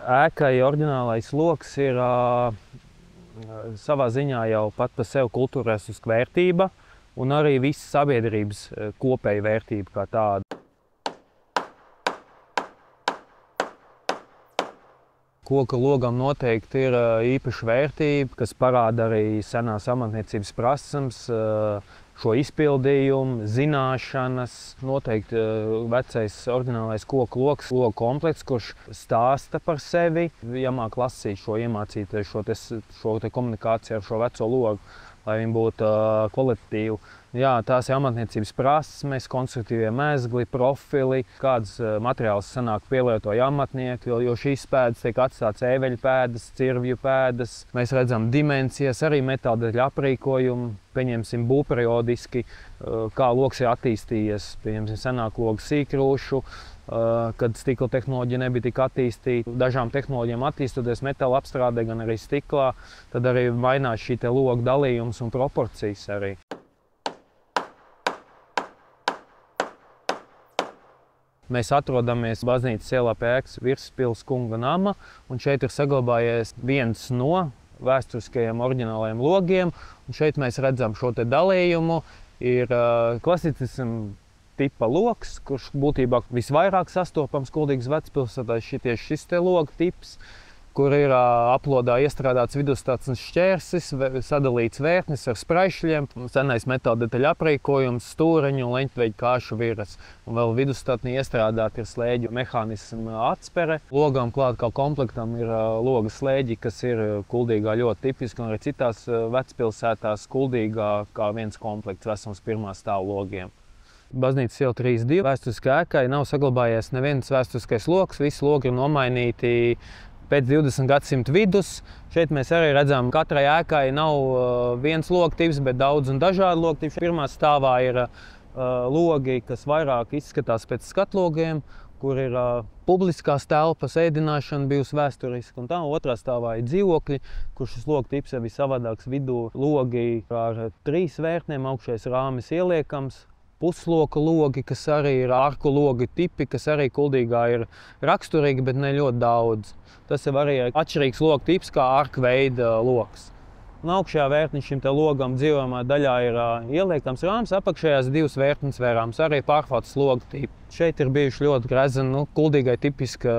Ēkai oriģinālais loks ir savā ziņā jau pat par sevi kultūrvēsturiska vērtība un arī visas sabiedrības kopēja vērtība kā tāda. Koka logam noteikti ir īpaša vērtība, kas parāda arī senās amatniecības prasmes, šo izpildījumu, zināšanas. Noteikti vecais oriģinālais koka loks, loga komplekts, kurš stāsta par sevi. Ja māk lasīt šo, iemācīt šo komunikāciju ar šo veco logu, lai viņi būtu kvalitatīvi. Jā, tās ir amatniecības prasmes, konstruktīvie mezgli, profili, kādas materiālus sanāk pielietoja amatnieki, jo šīs pēdas tiek atstātas ēveļu pēdas, cirvju pēdas. Mēs redzam dimensijas, arī metāldeļu aprīkojumu, pieņemsim būvperiodiski, kā loks ir attīstījies, pieņemsim senāku logu sīkrūšu, kad stikla tehnoloģija nebija tik attīstīta. Dažām tehnoloģijām attīstoties metāla apstrādē, gan arī stiklā, tad arī mainās šī loga dalījums un proporcijas arī. Mēs atrodamies baznīcas ielā pie ēkas Virspils kunga nama, un šeit ir saglabājies viens no vēsturiskajiem oriģinālajiem logiem. Un šeit mēs redzam šo te dalījumu. Ir klasicisma tipa loks, kurš būtībā visvairāk sastopams Kuldīgas vecpilsētā, tieši šis te loga tips, kur ir aplodā iestrādāts vidusstatnes šķērsis, sadalīts vērtnis ar spraišļiem, senais metāldetaļu aprīkojums, stūreņu un leņķveļu kāšu viras. Un vēl vidusstatnī iestrādāti ir slēģu mehānisma atspere. Logam klāt kā komplektam ir loga slēģi, kas ir Kuldīgā ļoti tipiski, un arī citās vecpilsētās Kuldīgā kā viens komplekts vesels pirmā stāva logiem. Baznīcas iela 32 vēsturiskā ēkai nav saglabājies neviens vēsturiskais loks, visi logi ir nomainīti pēc 20. gadsimta vidus. Šeit mēs arī redzam, ka katrai ēkai nav viens loga tips, bet daudz un dažādi loga tipi. Pirmā stāvā ir logi, kas vairāk izskatās pēc skatlogiem, kur ir publiskās telpas, ēdināšana bijusi vēsturiski. Un tā otrā stāvā ir dzīvokļi, kur šis loga tips ir visavādāks. Vidū logi ar 3 vērtniem, augšējais rāmis ieliekams. Pusloka logi, kas arī ir arku logi tipi, kas arī Kuldīgā ir raksturīgi, bet ne ļoti daudz. Tas ir arī atšķirīgs loga tips kā arka veida loks. Un augšējā vērtnī šim te logam dzīvojamā daļā ir ieliekams rāms, apakšējās 2 vērtnes vērāms, arī pārfautas loga tipi. Šeit ir bijuši ļoti grezeni, Kuldīgai tipiska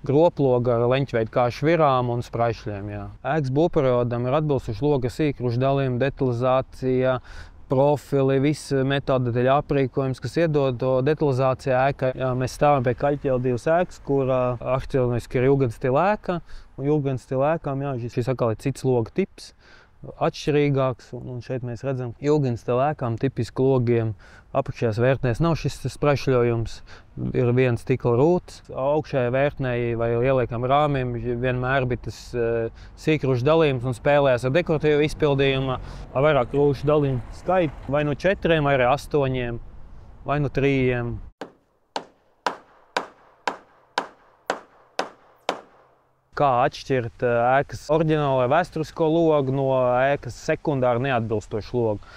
groploga ar leņķveidu kāšu virām un spraišļiem. Jā. Ēkas būvperiodam ir atbilstoši loga sīkrušu dalījuma, detalizācija, profili, viss metāldetaļu aprīkojums, kas iedod to detalizāciju ēkai. Mēs stāvam pie Kaļķiela 2 ēkas, kur arhitektoniski ir jūgenstila ēka. Un jūgenstila ēkām, šis atkal ir cits loga tips, atšķirīgāks. Un šeit mēs redzam, jūgenstila ēkām tipiski logiem apakšējās vērtnēs nav šis spraišļojums. Ir viens stikla rūts. Augšējā vērtnē vai ieliekam rāmim vienmēr bija tas sīkrušu dalījums un spēlējās ar dekoratīvu izpildījumu, ar vairāk rūšu dalījumu skaitu, vai no 4, vai arī 8, vai no 3. Kā atšķirt ēkas oriģinālo vēsturisko logu no ēkas sekundāri neatbilstošu logu?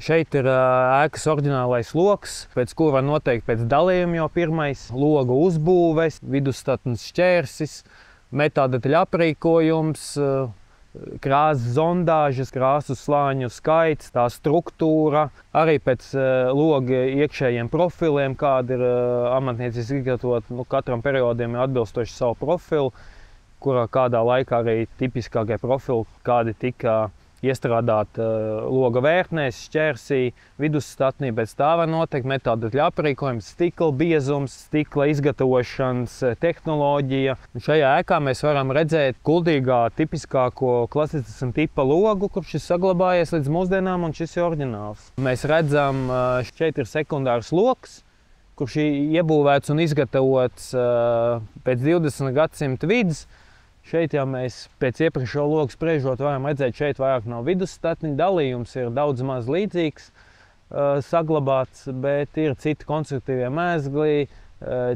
Šeit ir ēkas oriģinālais loks, pēc kura var noteikt pēc dalījuma jau pirmais. Loga uzbūves, vidusstatnes šķērsis, metāldetaļu aprīkojums, krāsas zondāžas, krāsu slāņu skaits, tā struktūra. Arī pēc loga iekšējiem profiliem, kāda ir amatnieciski izgatavot, katram periodiem ir atbilstoši savu profilu, kurā kādā laikā arī tipiskākie profili, kādi tika iestrādāti loga vērtnēs, šķērsī, vidusstatnī, pēc tā var noteikt metāldetaļu aprīkojums, stikla biezums, stikla izgatavošanas tehnoloģija. Un šajā ēkā mēs varam redzēt Kuldīgā tipiskāko klasicisma tipa logu, kurš ir saglabājies līdz mūsdienām, un šis ir oriģināls. Mēs redzam, šeit ir sekundārs loks, kurš ir iebūvēts un izgatavots pēc 20. gadsimta vidus. Šeit, ja mēs pēc iepriekšējo logu spriežot, varam redzēt, šeit vairāk nav vidusstatņu, dalījums ir daudz maz līdzīgs saglabāts, bet ir citi konstruktīvie mezgli,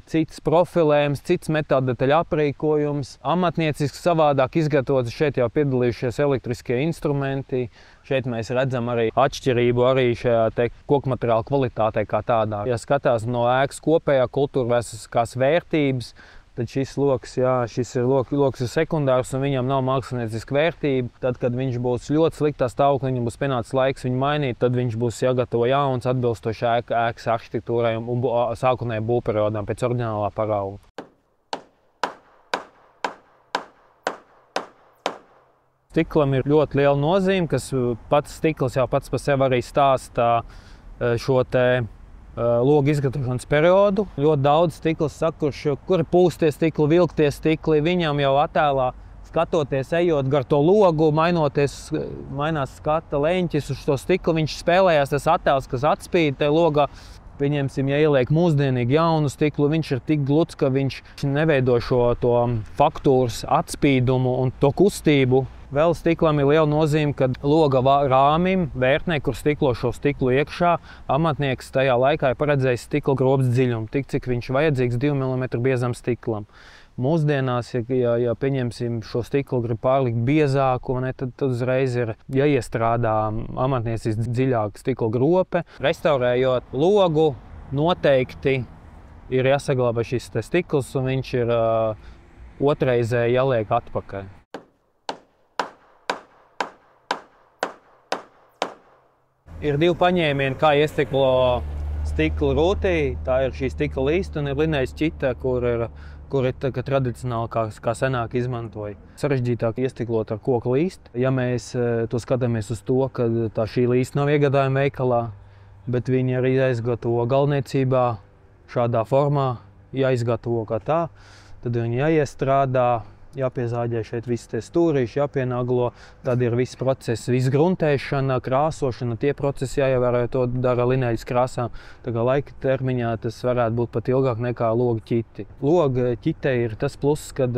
cits profilējums, cits metāldetaļu aprīkojums, amatnieciski savādāk izgatavots. Šeit jau piedalījušies elektriskie instrumenti. Šeit mēs redzam arī atšķirību arī šajā kokmateriāla kvalitātē kā tādā. Ja skatās no ēkas kopējā kultūrvēsturiskās vērtības, tad šis loks ir sekundārs un viņam nav mākslinieciska vērtība. Tad, kad viņš būs ļoti sliktā stāvoklī, viņam būs pienācis laiks viņu mainīt, tad viņš būs jāgatavo jauns atbilstoši ēkas arhitektūrai un sākotnējai būvperiodam pēc oriģinālā parauga. Stiklam ir ļoti liela nozīme, kas pats stikls jau pats par sevi arī stāsta šo te logu izgatavošanas periodu. Ļoti daudz stikls saka, kur ir pūstie stikli, vilktie stikli, viņam jau attēlā skatoties, ejot gar to logu, mainās skata leņķis uz to stiklu, viņš spēlējās tas attēls, kas atspīd te logā. Pieņemsim, ja ieliek mūsdienīgi jaunu stiklu, viņš ir tik gluds, ka viņš neveido šo to faktūras atspīdumu un to kustību. Vēl stiklam ir liela nozīme, kad loga rāmim, vērtnē, kur stiklo šo stiklu iekšā, amatnieks tajā laikā ir paredzējis stikla grobs dziļumu, tik cik viņš vajadzīgs 2 mm biezam stiklam. Mūsdienās, ja pieņemsim šo stiklu grib pārlikt biezāku, tad uzreiz ir jāiestrādā amatniecības dziļāka stikla grope. Restaurējot logu, noteikti ir jāsaglabā šis stikls un viņš ir otrreizē jāliek atpakaļ. Ir divi paņēmieni, kā iestiklo stikla rūtī. Tā ir šī stikla līsta un ir linējas ķita, kur ir tradicionāli, kā senāk izmantoja. Sarežģītāk iestiklot ar koku līstu. Ja mēs to skatāmies uz to, ka šī līsta nav iegādājama veikalā, bet viņi arī jāizgatavo galvniecībā šādā formā, jāizgatavo kā tā, tad viņi jāiestrādā, jāpiezāģē šeit visi tie stūrīši, jāpienaglo, tad ir viss process, viss gruntēšana, krāsošana, tie procesi jāievēro, to dara linējas krāsām. Tā kā laika termiņā tas varētu būt pat ilgāk nekā loga ķiti. Loga ķite ir tas pluss, kad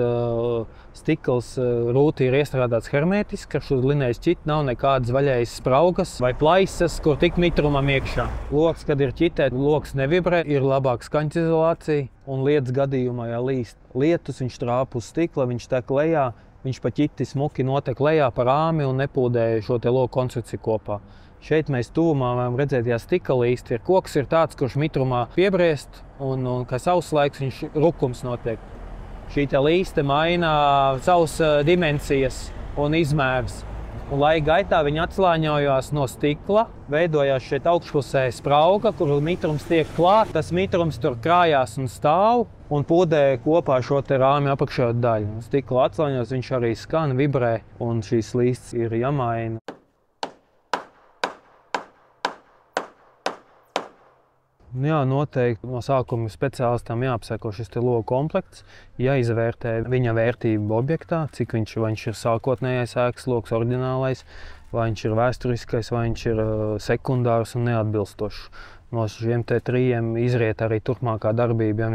stikls rūtī ir iestrādāts hermētiski, ka šur linējas ķiti nav nekādas vaļējas spraugas vai plaisas, kur tik mitrumam iekšā. Logs, kad ir ķitē, logs nevibrē, ir labāka skaņas izolācija. Un lietus gadījumā, ja līst lietus, viņš trāp uz stikla, viņš tek lejā, viņš pa ķiti smuki notek lejā pa rāmi un nepūdēja šo te logu konstrukciju kopā. Šeit mēs tuvumā varam redzēt, ja stikla līsti ir koks, ir tāds, kurš mitrumā piebriest un kā sauss laiks, viņš rukums notiek. Šī te līste maina savas dimensijas un izmērs. Un laika gaitā viņi atslāņojās no stikla, veidojās šeit augšpusē sprauga, kur mitrums tiek klāt. Tas mitrums tur krājās un stāv un pūdē kopā šo te rāmi apakšējo daļu. Stikla atslāņos, viņš arī skan, vibrē un šīs līstas ir jāmaina. Jā, noteikti no sākuma speciālistam jāapseko šis te logu komplekts, jāizvērtē viņa vērtība objektā, cik viņš ir sākotnējais ēkas logs, oriģinālais, vai viņš ir vēsturiskais, vai viņš ir sekundārs un neatbilstošs. No šiem te trījiem izriet arī turpmākā darbība.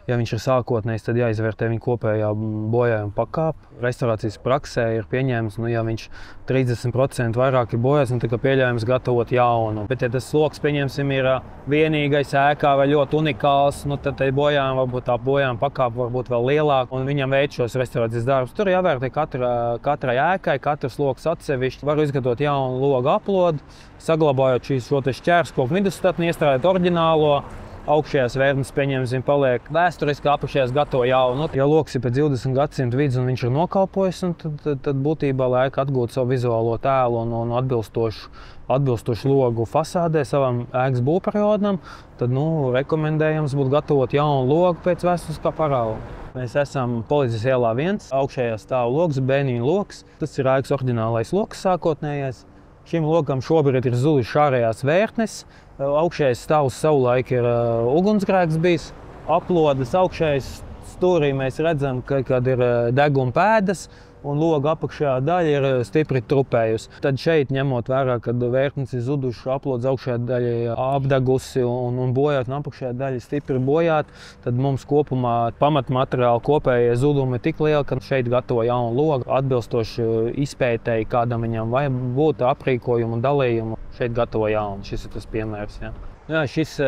Ja viņš ir sākotnējs, tad jāizvērtē viņa kopējā bojājuma pakāpe. Restaurācijas praksē ir pieņēmums, ja viņš 30% vairāk ir bojājis, tad pieļaujams gatavot jaunu. Bet ja tas logs, pieņemsim, ir vienīgais ēkā vai ļoti unikāls, tad tā bojājuma pakāpe var būt vēl lielāka un viņam veic šos restaurācijas darbus. Tur jāvērtē katrai ēkai, katrs logs atsevišķi. Var izgatavot jaunu logu aplodu, saglabājot šo šķērskoku vidustatni, iestrādāt oriģinālo. Augšējās vērtnes, pieņemsim, paliek vēsturiski, apakšējās gatavo jaunu. Ja logs ir pēc 20 gadsimta vidus un viņš ir nokalpojis, tad būtībā laika atgūt savu vizuālo tēlu un atbilstošu logu fasādē savam ēkas būvperiodam, tad rekomendējams būtu gatavot jaunu logu pēc vēsturiskā parauga. Mēs esam Policijas ielā 1, augšējā stāv logs, bēniņu logs. Tas ir ēkas oriģinālais logs sākotnējais. Šim logam šobrīd ir zudušas ārējās vērtnes. Augšējais stāvs savulaik ir ugunsgrēks bijis. Aplodes augšējais stūrī mēs redzam, kad ir deguna pēdas un loga apakšējā daļa ir stipri trupējusi. Tad šeit, ņemot vērā, kad vērtnes ir zudušas, aplodes augšējā daļa ir apdegusi un bojāt, un apakšējā daļa stipri bojāt, tad mums kopumā pamatmateriāla kopējie zudumi ir tik lieli, ka šeit gatavo jaunu logu, atbilstoši izpētēji, kādam viņam vajag būt aprīkojumu un dalījumu. Šeit gatavo jaunu. Šis ir tas piemērs. Jā, šis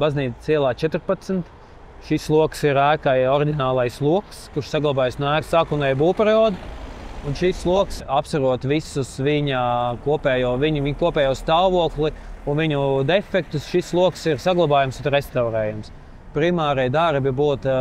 Baznīcas ielā 14. Šis logs ir ēkai oriģinālais logs, kurš saglabājas no ēkas sākotnējā būvperioda. Un šis logs, apsverot visus viņa kopējo stāvokli un viņu defektus, šis logs ir saglabājams un restaurējams. Primārie darbi būtu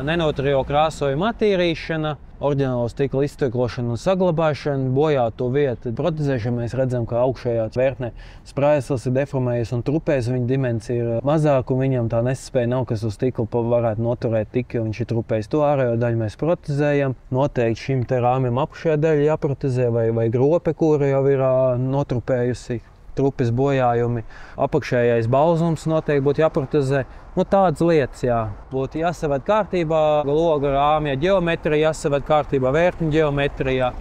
nenotrio krāsojuma attīrīšana, oriģinālo stikla izstiklošana un saglabāšana, bojāto vietu protezēšana. Mēs redzam, ka augšējā vērtnē sprājas ir deformējies un trupējis, viņa dimensija ir mazāka un viņam tā nespēja nav, kas uz stikla varētu noturēt tik, jo viņš ir trupējis. To ārējo daļu mēs protezējam. Noteikti šim te rāmim apakšējā daļa jāprotezē vai grope, kura jau ir notrupējusi. Trupes bojājumi, apakšējais balzums noteikti būtu jāprotezē. Tādas lietas, jā. Būtu jāsaved kārtībā, loga rāmja ģeometrija, jāsaved kārtībā vērtņu ģeometrijā,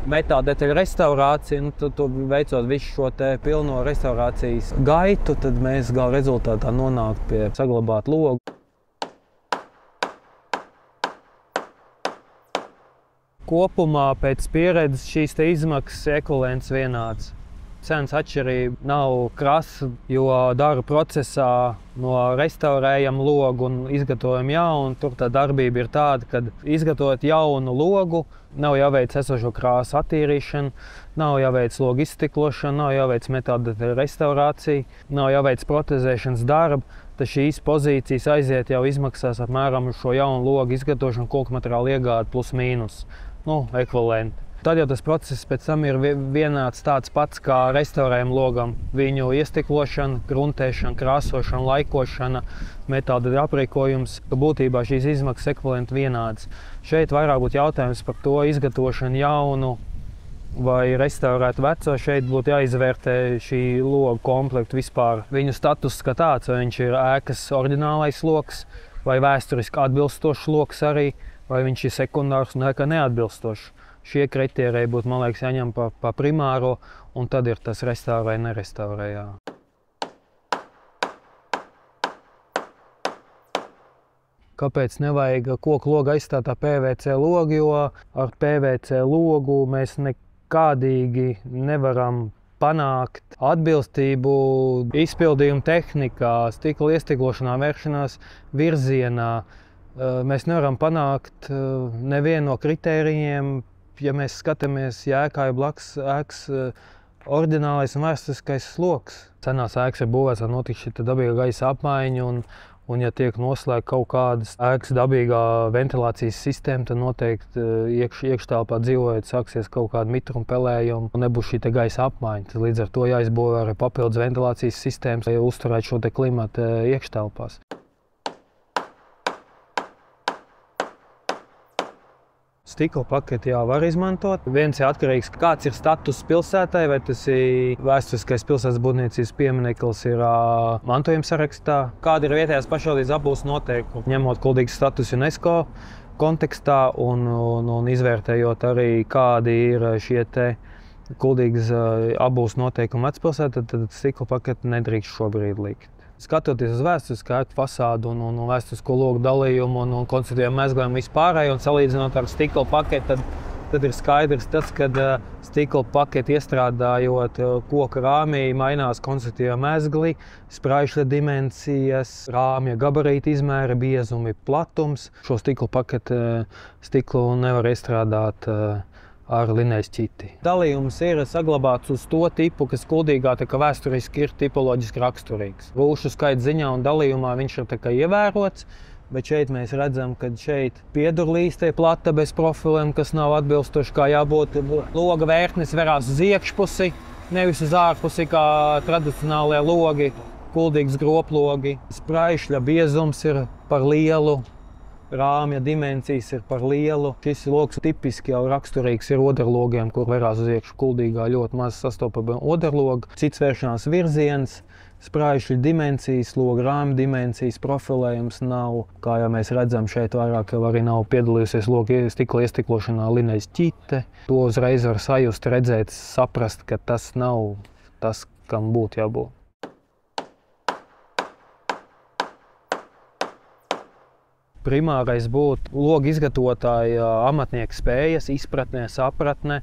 metāla detaļu restaurācija. Tad veicot visu šo te pilno restaurācijas gaitu, tad mēs gala rezultātā nonākt pie saglabāt logu. Kopumā pēc pieredzes šīs te izmaksas ekvivalents vienāds. Cenas atšķirība nav krasa, jo darba procesā no restaurējam logu un izgatavojam jaunu. Tur tā darbība ir tāda, ka izgatavot jaunu logu, nav jāveic esošo krāsu attīrīšana, nav jāveic logu izstiklošana, nav jāveic metāla detaļu restaurācija, nav jāveic protezēšanas darba. Tad šīs pozīcijas aiziet jau izmaksās apmēram šo jaunu logu izgatavošanu, koku materiālu iegādi plus mīnus, ekvivalenti. Tad jau tas process pēc tam ir vienāds tāds pats kā restaurējuma logam. Viņu iestiklošana, gruntēšana, krāsošana, laikošana, metāla detaļu aprīkojums. Būtībā šīs izmaksas ekvivalenti vienādas. Šeit vairāk būtu jautājums par to izgatavošanu jaunu vai restaurētu veco. Šeit būtu jāizvērtē šī logu komplekta vispār. Viņu status kā tāds, vai viņš ir ēkas oriģinālais logs, vai vēsturiski atbilstošs logs arī, vai viņš ir sekundārs un ēkā neatbilstošs. Šie kritēriji būtu, man liekas, jāņem pa primāro, un tad ir tas restaurē, nerestaurē. Jā. Kāpēc nevajag koku logu aizstāt ar PVC logu, jo ar PVC logu mēs nekādīgi nevaram panākt atbilstību izpildījuma tehnikā, stikla iestiklošanā, vēršanās virzienā. Mēs nevaram panākt nevienu no kritērijiem. Ja mēs skatāmies, ja ēkā ir blakus ēkas oriģinālais un vēsturiskais sloks. Senās ēkas ir būvēts, lai notiek šī dabīga gaisa apmaiņa, un ja tiek noslēgta kaut kādas ēkas dabīgā ventilācijas sistēma, tad noteikti iekštelpā dzīvojot sāksies kaut kāda mitruma pelējuma un nebūs šī gaisa apmaiņa. Tad līdz ar to jāizbūvē arī papildus ventilācijas sistēmas, lai uzturētu šo klimatu iekštelpās. Stikla paketi jā, var izmantot. Viens ir atkarīgs, kāds ir status pilsētai, vai tas ir vēsturiskais pilsētas būvniecības piemineklis ir mantojuma sarakstā. Kāda ir vietējās pašvaldības apbūves noteikumi, ņemot kuldīgas status UNESCO kontekstā un izvērtējot arī, kādi ir šie te kuldīgas apbūves noteikumi vecpilsētā, tad stikla paketi nedrīkst šobrīd likt. Skatoties uz vēsturiskā ēku fasādu un vēsturisko logu dalījumu un konstruktīviem mezgliem vispārējo un salīdzinot ar stikla paketi, tad ir skaidrs tas, ka stikla paketi iestrādājot koka rāmī mainās konstruktīvie mezgli, spraišļa dimensijas, rāmja gabarīta izmēra, biezumi, platums. Šo stikla paketi stiklu nevar iestrādāt ar linējas ķiti. Dalījums ir saglabāts uz to tipu, kas kuldīgā vēsturiski ir tipoloģiski raksturīgs. Rūšu skaita ziņā un dalījumā viņš ir ievērots, bet šeit mēs redzam, ka šeit piedurlīste ir plata bez profiliem, kas nav atbilstoši, kā jābūt. Loga vērtnes verās uz iekšpusi, nevis uz ārpusi, kā tradicionālie logi, kuldīgas groplogi. Spraišļa biezums ir par lielu. Rāmja dimensijas ir par lielu. Šis logs tipiski jau raksturīgs ir oderlogiem, kur verās uz iekšu kuldīgā ļoti maz sastopama oderloga. Cits vēršanās virziens, spraišļu dimensijas, loga rāmja dimensijas, profilējums nav. Kā jau mēs redzam, šeit vairāk jau arī nav piedalījusies loga stikla iestiklošanā linējas ķite. To uzreiz var sajust, redzēt, saprast, ka tas nav tas, kam būtu jābūt. Primārais būtu logu izgatavotāja amatnieka spējas, izpratnē, sapratne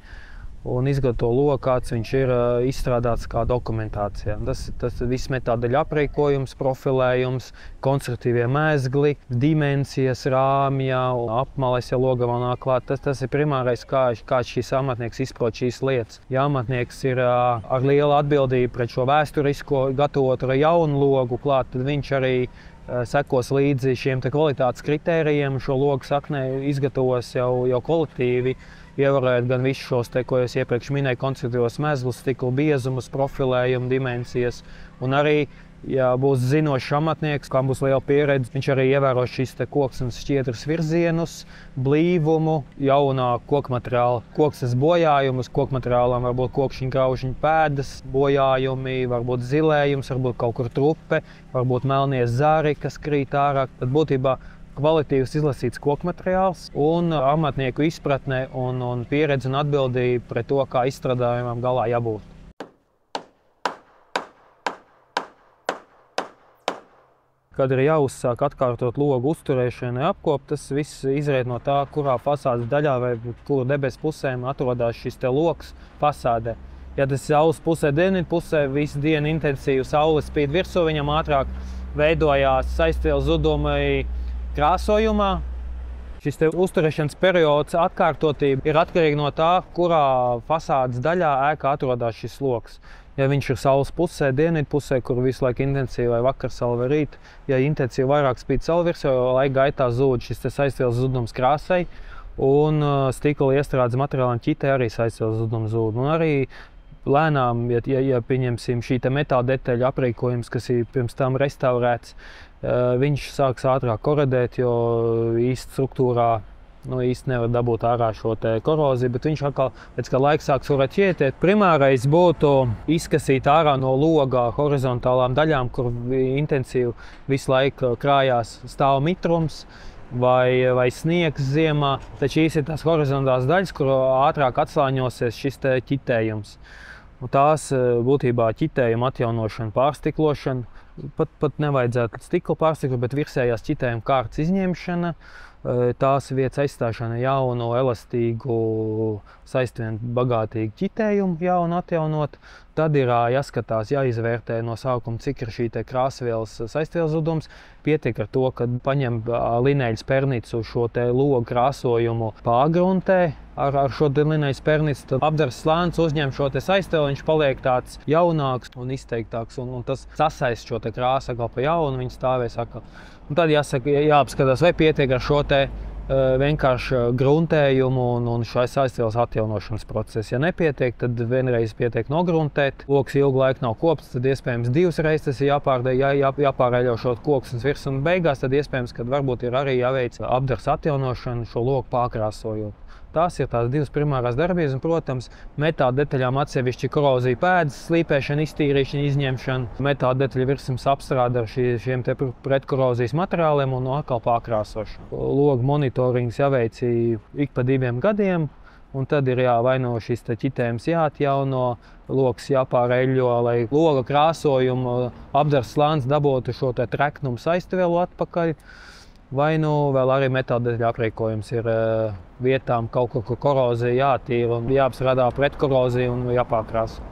un izgatavo logu, kāds viņš ir izstrādāts kā dokumentācijā. Tas viss metāla daļu aprīkojums, profilējums, konstruktīvie mezgli, dimensijas, rāmja, apmales, ja loga vēl nāk klāt. Tas ir primārais, kā šis amatnieks izprot šīs lietas. Ja amatnieks ir ar lielu atbildību pret šo vēsturisko, gatavot ar jaunu logu klāt, tad viņš arī sekos līdzi šiem kvalitātes kritērijiem, šo logu saknē izgatavos jau kolektīvi, ievērojot gan visus šos, ko es iepriekš minēju, konstruktīvos mezglus, stikla biezumus, profilējumu, dimensijas, un arī, ja būs zinošs amatnieks, kam būs liela pieredze, viņš arī ievēros šīs koksnes šķiedras virzienus, blīvumu, jaunā koku materiāla, koksnes bojājumus. Koku materiālām var būt kokšņu graužiņu pēdas bojājumi, varbūt zilējums, varbūt kaut kur trupe, varbūt melnie zari, kas krīt ārā. Tad būtībā kvalitīvs izlasīts koku materiāls un amatnieku izpratne un pieredze un atbildība pret to, kā izstrādājumam galā jābūt. Kad ir jāuzsāk atkārtot logu uzturēšanu, apkop, tas viss izriet no tā, kurā fasādes daļā vai kuru debesu pusēm atrodas šis loks fasādē. Ja tas ir saules pusē, dienvidu pusē, visu dienu intensīvi saule spīd virsū, viņam ātrāk veidojās saistvielu zudumi krāsojumā. Šis uzturēšanas periods atkārtotība ir atkarīga no tā, kurā fasādes daļā ēkā atrodas šis loks. Ja viņš ir saules pusē, dienvidu pusē, kur visu laiku intensīvi vai vakarsaule vai rīt, ja intensīvi vairāk spīd saule virsū, laika gaitā zūd šis saistvielas zudums krāsai, un stikla iestrādes materiālam ķitē arī saistvielas zudums zūd. Un arī lēnām, ja pieņemsim šī metāla detaļu aprīkojums, kas ir pirms tam restaurēts, viņš sāks ātrāk korodēt, jo īsti struktūrā īsti nevar dabūt ārā šo koroziju, bet viņš atkal pēc kā laika sāks varēt ķietēt. Primārais būtu izkasīt ārā no loga horizontālām daļām, kur intensīvi visu laiku krājās stāv mitrums vai sniegs ziemā. Taču šīs ir tās horizontālās daļas, kur ātrāk atslāņosies šis ķitējums. Un tās būtībā ķitējuma atjaunošana, pārstiklošana, pat nevajadzētu stikla pārstiklu, bet virsējās ķitējuma kārtas izņemšana, tās vietas aizstāšana jaunu, elastīgu, saistvienu bagātīgu ķitējumu jaunu atjaunot. Tad ir jāskatās, jāizvērtē no sākuma, cik ir šī krāsvielas saistvielas zudums. Pietiek ar to, ka paņem lineļas pernīcu šo logu krāsojumu pārgruntē ar šo lineļas pernīcu, tad apdars slānis uzņem šo saistvielu, viņš paliek tāds jaunāks un izteiktāks, un tas sasaist šo krāsu atkal pa jaunu, viņi stāvēs atkal. Un tad jāapskatās, vai pietiek ar šo vienkārši gruntējumu un šai saistvielas atjaunošanas procesu. Ja nepietiek, tad vienreiz pietiek nogruntēt. Loks ilgu laiku nav kopts, tad iespējams divas reizes tas ir jāpārēļo šo koksnes virs, un beigās tad iespējams, ka varbūt ir arī jāveic apdars atjaunošanu, šo loku pārkrāsojot. Tās ir tās divas primārās darbības, un, protams, metāla detaļām atsevišķi korozija pēdas, slīpēšana, iztīrīšana, izņemšana, metāla detaļu virsmas apstrāde ar šiem pretkorozijas materiāliem un atkal pārkrāsošana. Logu monitorings jāveic ik pa 2 gadiem, un tad ir vai no šis ķitējums jāatjauno, loks jāpāreļo, lai loga krāsojumu apdars slānis dabūtu šo treknumu saistvielu atpakaļ. Vai vēl arī metāla detaļu aprīkojums ir vietām kaut kur, kur korozija jātīra un jāapstrādā pretkoroziju un jāpārkrāso.